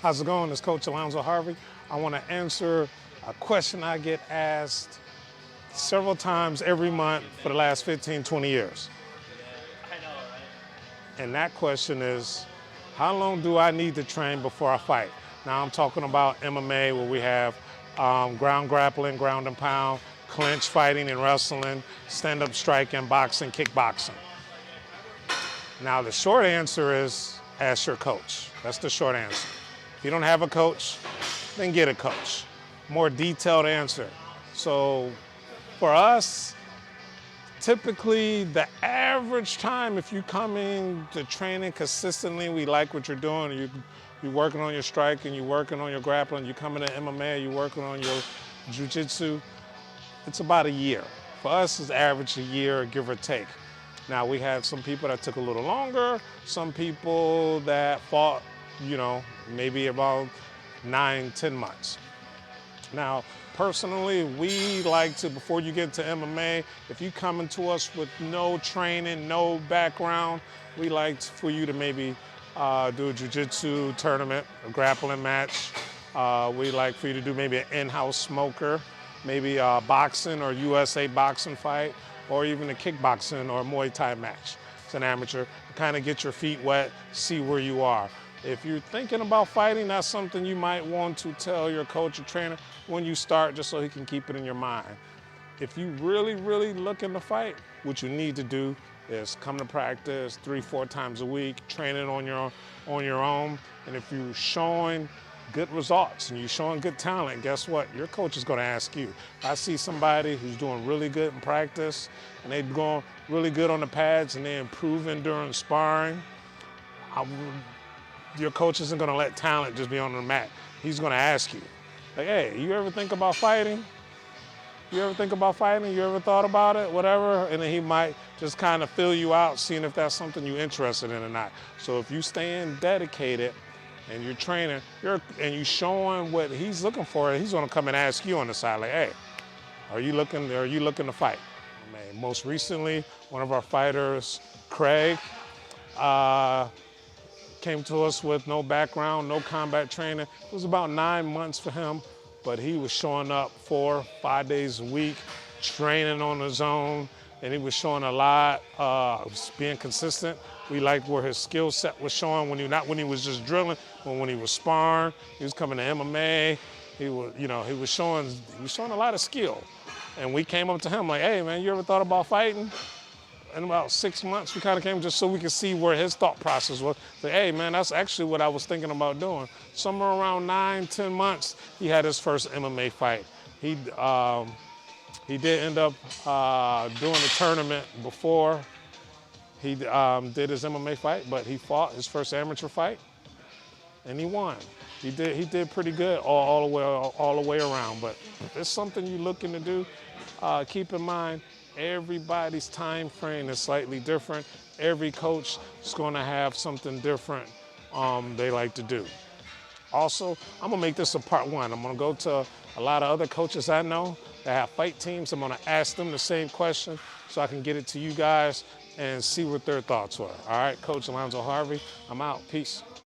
How's it going? It's Coach Alonzo Harvey. I want to answer a question I get asked several times every month for the last 15, 20 years. And that question is, how long do I need to train before I fight? Now I'm talking about MMA where we have ground grappling, ground and pound, clinch fighting and wrestling, stand-up striking, boxing, kickboxing. Now the short answer is ask your coach. That's the short answer. If you don't have a coach, then get a coach. More detailed answer. So for us, typically the average time, if you come in to training consistently, we like what you're doing, you're working on your striking, you're working on your grappling, you're coming to MMA, you're working on your jiu-jitsu, it's about a year. For us, it's average a year, give or take. Now, we had some people that took a little longer, some people that fought, maybe about 9, 10 months. Now, personally, we like to, before you get to MMA, if you come into us with no training, no background, we like for you to maybe do a jiu-jitsu tournament, a grappling match. We like for you to do maybe an in-house smoker, maybe a boxing or USA boxing fight, or even a kickboxing or Muay Thai match. It's an amateur. Kind of get your feet wet, see where you are. If you're thinking about fighting, that's something you might want to tell your coach or trainer when you start, just so he can keep it in your mind. If you really, really looking to fight, what you need to do is come to practice 3, 4 times a week, training on your own. And if you're showing good results and you're showing good talent, guess what? Your coach is going to ask you. If I see somebody who's doing really good in practice and they're going really good on the pads and they're improving during sparring, your coach isn't going to let talent just be on the mat. He's going to ask you, like, hey, you ever think about fighting? You ever think about fighting? You ever thought about it? Whatever. And then he might just kind of fill you out, seeing if that's something you're interested in or not. So if you staying dedicated and you're training, and you're showing what he's looking for, he's going to come and ask you on the side, like, hey, are you looking to fight? Most recently, one of our fighters, Craig, came to us with no background, no combat training. It was about 9 months for him, but he was showing up 4, 5 days a week, training on his own, and he was showing a lot, being consistent. We liked where his skill set was showing not when he was just drilling, but when he was sparring. He was coming to MMA. He was showing a lot of skill. And we came up to him like, hey man, you ever thought about fighting? In about 6 months, we kind of came just so we could see where his thought process was. Say, hey man, that's actually what I was thinking about doing. Somewhere around 9, 10 months, he had his first MMA fight. He did end up doing a tournament before he did his MMA fight, but he fought his first amateur fight, and he won. He did pretty good all the way around. But if it's something you're looking to do, keep in mind, everybody's time frame is slightly different. Every coach is going to have something different they like to do. Also, I'm going to make this a part 1. I'm going to go to a lot of other coaches I know that have fight teams. I'm going to ask them the same question so I can get it to you guys and see what their thoughts were. All right, Coach Alonzo Harvey, I'm out. Peace.